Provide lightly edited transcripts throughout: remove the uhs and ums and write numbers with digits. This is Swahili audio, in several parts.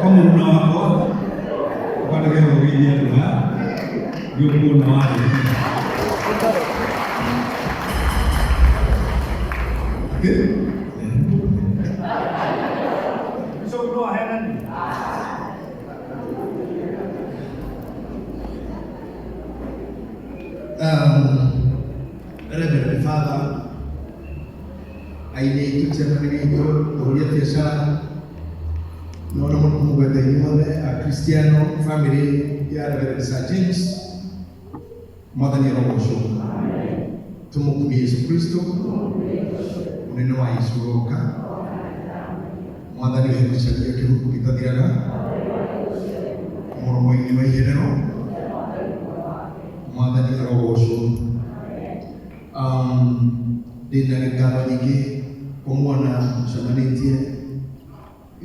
Kama unawako upande wa wili ya tuna yuko na wale so go ahead and Reverend Father, I need to tell you no more with the Cristiano family, ya Reverend Sir James, Mother Nirosho, Tumuku Yesu Kristo, Uneno wa Yesu Roka, Mother Nirosho Kiruku Kitadiana, Moromo Inima Yenero, Mother Nirosho. Dina ngalo nyingi kumwona mshamanitie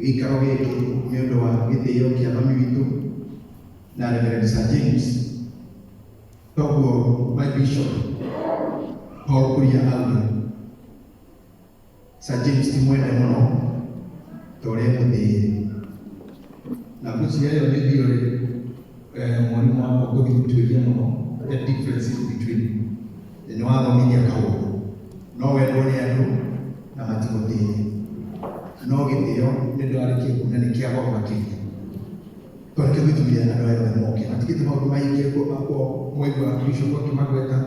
ikaro giki ni undu wa githio kia mami witu na Reverend Sir James toguo my bishop Paul Kuria Aldo. Sir James ti mwende muno tore muthii na kucia yo ni thiori mwalimu wako guthuturia muno the differences between ni wathomithia kaundu no wendo ni andu na matimothii no githio ni ndwarikie kunanikia kwa makinya twareke gwituria andu aya moke atigite maundu maingi ko mwego wa bishop kwa kimagweta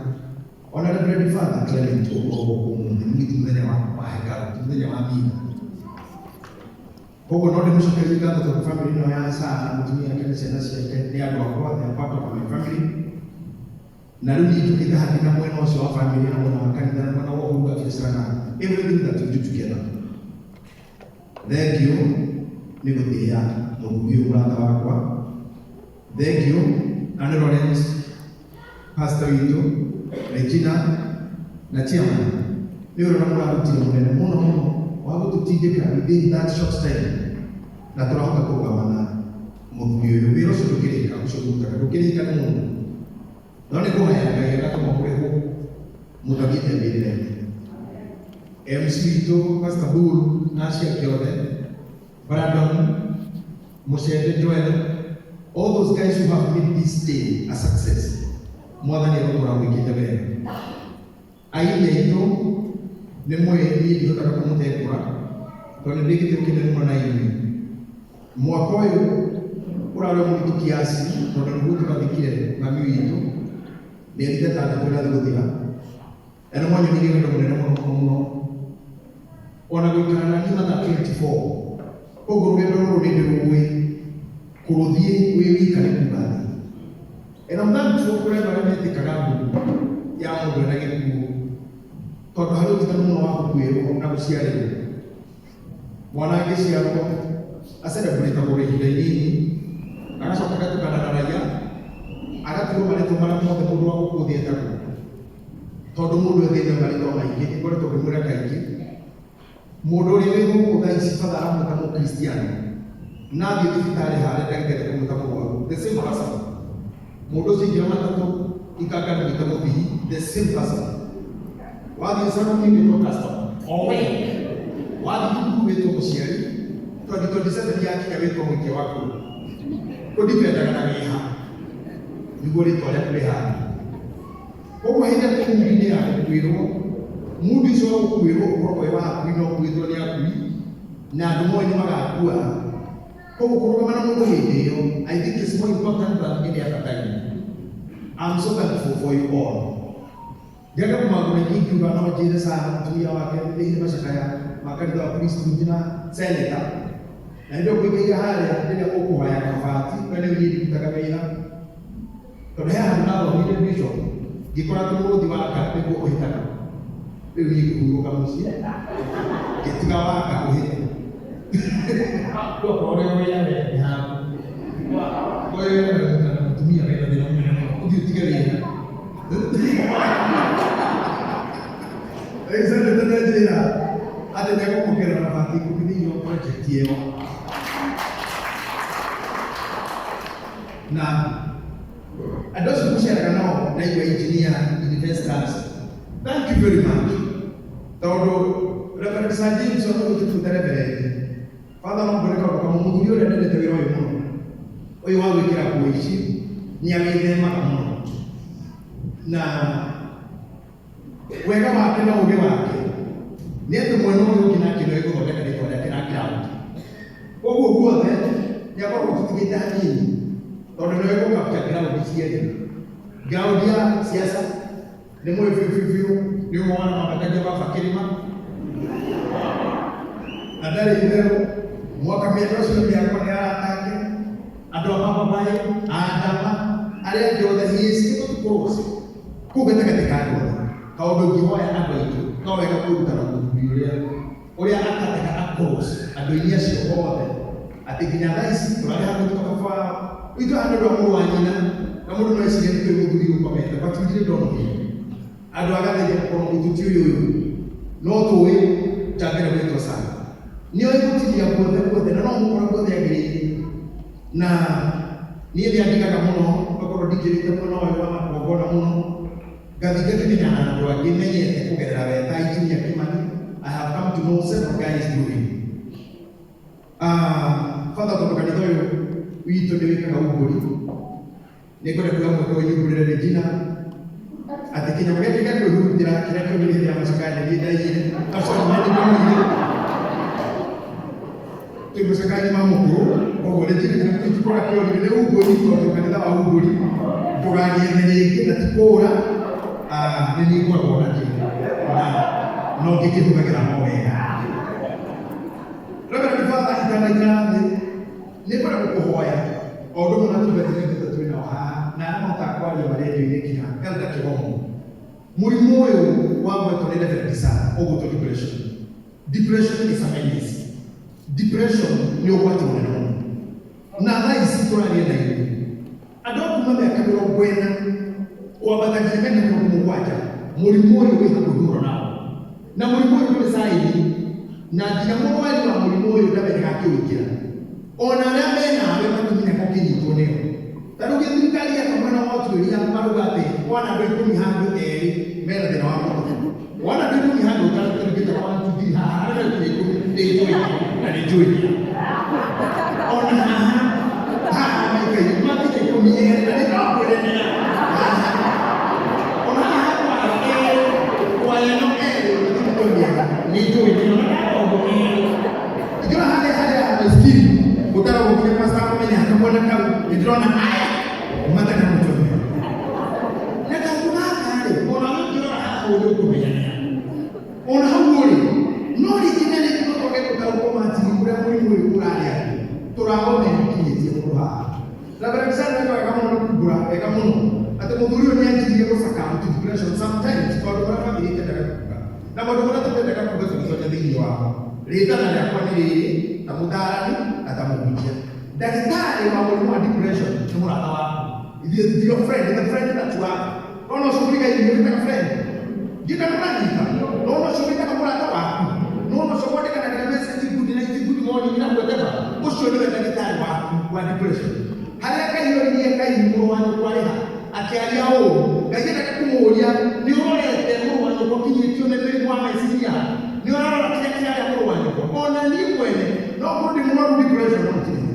ona Reverend Father Clement Ogogo kumuthi mwitumenya wa hekalu tumenya wa mina kogo no ndimucokerie ngatho kwa family no ya sana mutumia kanisa na ciake ni andu akwa ya papa kwa family na rĩu nĩtũkĩte hathi na mwena ũcio wa family na mwena wa kanitha na mwena wa ũhuru wa biacara everything that we do together. Thank you nĩ gũtĩa mũhunjia mũrata wakwa. Thank you Anne Lawrence, pastor witũ Regina na chairman nĩ ũrĩa mũrarutire mũnene mũno wa gũtũtindĩka within that short time na tũrahota kũgabana mũhunjia ũyũ wĩra ũcio ndũkĩrĩka ũcio ndũkĩrĩka nĩ mũndũ Done go ahead, I got to go. Mutakite mbele. MC to Pastor Bull, Nasia Kyode, Brandon, Moshe Joel, all those guys who have made this day a success. More than ever around we get away. I know Nemo Edi Hotakura, Tony Dick Kinman, Moakoyo, Ura Mukiasi, Tony Buka, Mami. Dia tidak ada boleh dia. Eno mo nyingi ngendo munene muno. Ona gwikana ni mata 24. Kogo rwendo ruri ndirugwe kuruthie wiki kana kubali. Eno mtatu kure bara meti kagabu ya mundu na gikuo. Tondu hari utikanu muno wa kwiro na guciarira. Mwana ngiciarwo acelebrate kuri hinde nini. Agacoka gatukana na raia. Agatuo marĩtwa marĩa mothe mũndũ wa gũkũ thĩ etagwo tondũ mũndũ ethĩte marĩtwa maingĩ nĩkoretwo ngĩmwĩra kaingĩ mũndũ ũrĩa wĩ gũkũ thaa ici bata aramwĩta mũkristiano na athiĩ thibitarĩ harĩa ndagĩtarĩ kũmwĩta mũrwaru the same person mũndũ ũcio ingĩra matatũ ikanga nĩgĩta mũthihi the same person wathiĩ saruni wĩtwo customer owe wathiĩ thukuru wĩtwo mũciari 2027 yakinya wĩtwo mũikia waku kũndĩpendaga na gĩha Nigori tole kuleha. Kogo henda kumuri ya kwiro. Mudi so kwiro ko wa kwino kwiro ya kwi. Na ndumo ni magakua. Kogo ko mana mungu hiyo. I think it's more important than any other time. I'm so thankful for you all. Jaga kumaguna kingi bana wajira sana tuya wake ile mashakaya makanisa wa Kristo jina seneta. Na ndio kuiga hali ya huko haya kafati kwani yidi kutakabaina. Tondũ he handũ nathomire bishop ngĩkora mũrũthi waka nĩguo ũhĩtaga rĩu niĩ ngĩhurũka mũciĩ ngĩtiga waka ũhĩte okorwo ũrĩa wĩyawe haha ũyũ mũtumia wĩna thĩna mũnene mũno ũthiĩ ũtige wĩra Ĩsende tũnenjĩra atĩ nĩegũkũkĩra mabati ikũmi thĩinĩ wa project ĩyo na and those who share now, like your engineer, investors, thank you very much. Todo Reverend Sir James on the Reverend Father no mbureka kwa muthuri ule ndete wira uyu muno uyu wa gwikira nguo ici ni agithemaga muno na wega wake na uge wake ni ati mwena uyu ukina kino iguthondeka ritwa riake na ground koguo guothe nĩakorwo tũtigĩte hanini tondũ nĩwe gũkapcha ground ciene ground ya siasa nĩ mũĩ biũ nĩ ũmwana mabatagia baba kĩrĩma na ndarĩ itherũ mwaka mĩaka ũcio mĩako nĩ aratake andũ a mababaĩ andama arĩa angĩ othe hiĩci tũtikũrũci kũu gatagatĩ ka andũ othe kaũndũ ũngĩhoya andũ aitũ no wega kwĩrutana mũthuri ũrĩa atatega akũrũci andũ iria acio othe atĩ nginya thaa ici tũrarĩ handũ tũkabaa itũ handũ ndwa mũrũ wa nyina na mũndũ no eciria nĩ kwĩ mũthuri ũkomete batindire ndonohie andũ agatheria gũkorwo mũtuti ũyũ no tũĩ chambere gwĩtwo sana nĩo ĩgũtiria guothe na no mũkorwo guothe agĩrĩire na niĩ nĩandikaga mũno okorwo ndingĩrĩte mwena ũyũ wa magongona mũno ngathi ngakĩmenyana na andũ angĩ menyete kũgerera weta Injinia Kimani. I have come to know several guys doing Father tondũ kanitha ũyũ witũ nĩ wĩkaga ũmbũri nĩ ngwenda kuga mweke ũyũ ũmbũrĩre Regina atĩ kĩnyamũ gĩkĩ gĩa kwĩhurutĩra kĩrĩa kĩoimire hĩndĩ ya macakaya nĩ ndaigire twĩ macakaya ma mũkũrũ koguo Regina tũtikũra kĩonire nĩ ũmbũri tondũ kanitha wa ũmbũri ndũgagĩethe rĩngĩ na tikũra nĩ niĩ ngoragwo na kĩo na no ngĩkĩhũthagĩra mo wega. Reverend Father itanaikara thĩ nĩ ngwenda gũkũhoya o ũndũ ũmwe na tũbetĩkĩte twĩ nao haha na arĩa mahotaga kwaria marendio-inĩ kinya ngaruta kĩgomo mũrimũ ũyũ wagwetwo nĩ Reverend Sarah ũgũtwo depression. Depression is a menace. Depression nĩ ũgwati mũnene mũno na thaa ici tũraria na inyuĩ andũ a kuma mĩaka 40 kwambatagia mĩaka 7 mũrimũ ũyũ wĩ hakuhĩ mũno nao na mũrimũ ũyũ ndũrĩ saĩni na nginya mũrwaru wa mũrimũ ũyũ ndamenyaga akĩũingĩra ona arĩa menawe matumenya ko kĩnyitwo nĩyo ta rĩu thirikari yaka mwena wa ũtuĩria marauga atĩ wana andũ 10 handũ erĩ mena thĩna wa mũtwe wana andũ 10 handũ ũtarĩ tũrĩkĩte 1 2 3 haha arĩa 10 na nĩ njũĩ ona haha maikaire makinya 10 erĩ na nĩ kakwĩrenera ona haha kwa yano ni njũĩ ndĩrona harĩa maskini gũtara gũkinya pastor amenya kamwana kau ndĩrona aya mataka mũtumia na kaũndũ gaka rĩ ona ngĩrora haha ũrĩa ũkũmenyania ona hau ũrĩ no rĩngĩ nĩ tũtoke gũtaũkwo matiri kũrĩa mũrimũ ũyũ ũrarĩa tũragome kinyĩtie mũndũ haha Reverend Sarah nĩ wega mũno kumbũra wega mũno atĩ mũthuri ũyũ nĩanjirie gũcaka depression sometimes tondũ ũrĩa family ĩtendaga kuga na maũndũ marĩa tũtendaga kuga tũgĩcokia thĩinĩ wao rĩtana rĩakwa nĩ rĩrĩ ta mũtaarani na ta mũhunjia ndagĩtarĩ wa mũrimũ wa depression nĩ mũrata waku your friend the friend that you are no ũcũmĩrĩga irio wĩtaga friend ngĩta mũranyita no ũcũmĩrĩga mũrata waku no ũcũmĩrĩga message good night good morning na whatever ũcio nĩwe ndagĩtarĩ waku wa depression harĩa kahiũrĩrie Ngai mũrũ wa nyũkwa rĩha akĩaria ũũ Ngai endaga kũmũũria nĩ ũrorete mũrũ wa nyũkwa kinyĩtio nĩ mĩrimũ wa meciria nĩ ũrarora kĩrĩa kĩarĩa mũrũ wa nyũkwa ona niĩ mwene no mũndũ ndĩ mũrwaru depression no mũtumia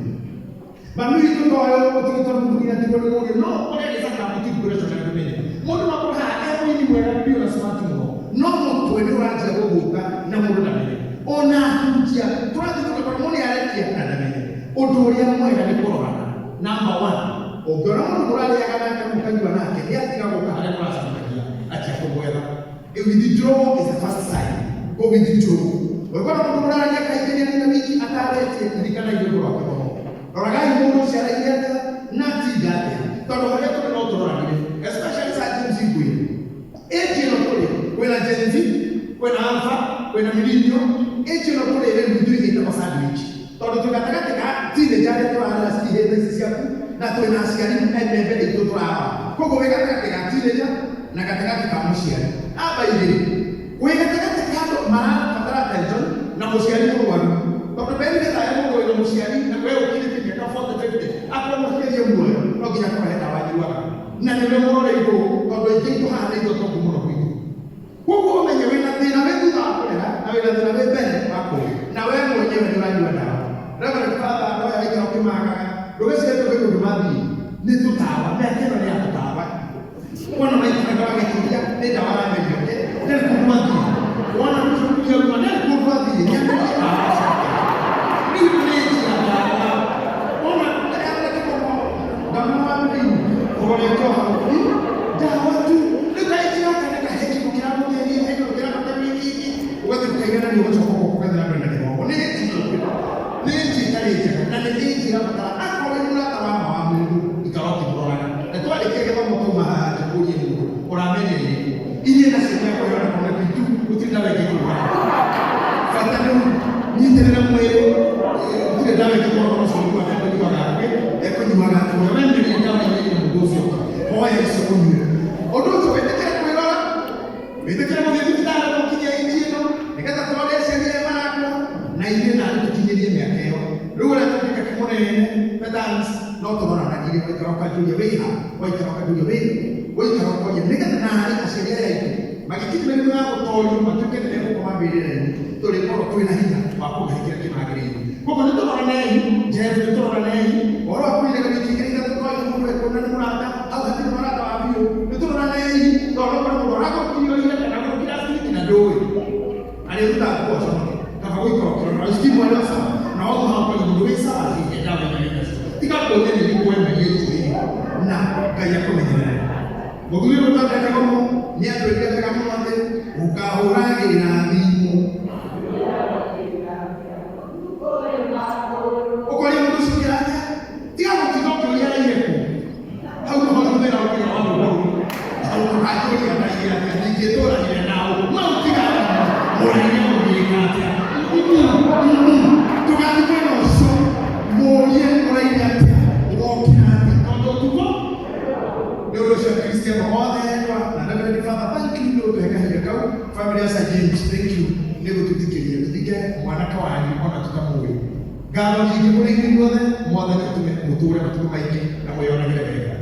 mami witũ toyo ũtigĩtwo mũtumia tigwo nĩ mũndũ no ũrĩa gĩcaka depression na kũmenya mũndũ no kũrĩa mũini mwega bio na smart mũno no mũtwe nĩ ũranjia gũgũka na mũndũ ndamenye ona hunjia tũrathiĩ tũgakora mũndũ nĩarekia na ndamenye ũndũ ũrĩa mwega nĩ kũrorana number 1 ũngĩona mũndũ mũrarĩaga nake mũkanyua nake nĩatiga gũka harĩa mũracamũkagia akĩakũgwetha withdraw is the first sign go withdraw ũngĩona mũndũ mũrarĩa kaingĩ nĩarĩ na wiki atarĩtie kũririkana irio rwake mũno roragai mũndũ ũcio araigire atĩa na tinda atĩa tondũ harĩa tũrĩ no tũroranire especially saa Gen Z kwĩna ĩnji ĩno tũrĩ kwĩna Gen Z kwĩna Alpha kwĩna Millennial ĩnji ĩno tũrĩ rĩu ithuĩ ĩtagwo sandwich tondũ twĩ gatagatĩ ka teenager arĩa tũrarera cikĩhĩte ici ciaku na twĩna aciari mbere itũ tũraba koguo wĩ gatagatĩ ka teenager na gatagatĩ ka mũciari amba igĩrĩ wĩ gatagatĩ ka andũ marabatara attention na mũciari mũrwaru tondũ mbere nĩgetha mũndũ wĩna mũciari na we ũkinyĩtie mĩaka 40 50 akorwo mũciari muoyo no nginya kũrehe ndawa nyuaga na nĩwe mũroreirwo tondũ ingĩ tũharĩirio tondũ mũno kwĩngĩ koguo ũmenye wĩna thĩna wĩ thutha wa kũrera na wĩna thĩna wĩ mbere wa kũrĩa na we mwenyewe nĩ ũranyua ndawa nĩ tũtawa mĩaka ĩno nĩ ya tũtawa wona maikaraga magĩturia nĩ ndawa ya mĩnyonge nĩ kũndũ athiĩ wona gũcukia rũma nĩ kũndũ athiĩ nĩ andũ rĩu nĩ njĩra ndawa wona arĩa mekĩkomo ngamwa mĩrĩu ũgoretwo hau ndawa tu rĩu kaĩkĩra kana kaheki gũkĩra mũtheri heki gũkĩra mũtheri gĩkĩ ũgathiĩ ũkaigana nĩ ũgũcoka ũkũgathĩra andũ na kĩgongo nĩ njĩra njega na nĩ njĩra batara akorwo nĩ mũrata wa ma wa mũndũ ikaroki kũroraga na twandĩke gĩthomo kuma haha tũkũrie mũndũ ũramenyerere iria na ciana kũyona kũna bitu gũtirĩ ndawa ĩngĩkũra bata nĩ nyitĩrĩra mwĩrĩ gũtirĩ ndawa ĩngĩkũra ũcio nĩguo akũnyuaga ekũnyuaga atũra wenderia ndawa ĩrĩa mũndũ ũcio hoya icio ũnyue ũndũ ũcio wĩtĩkĩre kwĩrora wĩtĩkĩre gũthiĩ thibitarĩ gũkinyia inji ĩno nĩgetha tũrore ciana marakwo na ithuĩ na tũkinyĩrie mĩaka ĩyo rĩu ũrĩa tũkĩka kĩmũnene pedals no tũroranagirie waikara ũkanjũria wĩha waikara ũkanjũria wĩha waikara ũkoria nĩgetha narĩ aciari aya aitũ magĩkinya mĩrimũ ya gũtorio matuĩke nĩ megũkoma mbĩrĩra-inĩ tũrĩkorwo twĩna hinya wa kũmahĩkĩra kĩmagĩrĩire koguo nĩ tũroranei jeff nĩ tũroranei ũhoro wa kũiga gĩkĩrĩga tũtwaire mũndũ ekũna nĩ mũrata au hatirĩ mũrata wa biũ nĩ tũroranei tondũ mũndũ aragũkinyĩire kana gũkira citi na ndũĩ arĩa rutaga kuoca kaba gũikara ũkĩrora istimu arĩa sawa na wao hapa ni mũndũ wĩ sawa hihi ndawa ĩrĩa tigakuonia nĩ gĩkwemeria icio na Ngai akũmenyerere mũthuri ũyũ ũtandĩkaga mũno nĩ atwĩrĩkaga mũno atĩ ũkahũragĩra thimũ ũkoria mũndũ ũcio kĩranja tiga gũtiga ũkĩũria araire kũ hau no hahũthĩra ũkĩra wa mũgũrũ hau ũkajũria araire atĩa ningĩ tũranire nao no tiga mũraire mũgĩka atĩa tũgathiĩ mwena ũcio mũrie mũraire atĩa ũgokĩra atĩa tondũ tuko nĩ ũndũ ũcio Kristiano othe endwa na Reverend Father thank you nĩ ũndũ hekahinda kau family ya Sir James thank you nĩ gũtũthikĩria tũthike mwanake wanyu ona tũkamũĩ ngatho nyingĩ mũrĩ inyuothe mwathani atume mũtũũre matukũ maingĩ na mwĩonagĩre wega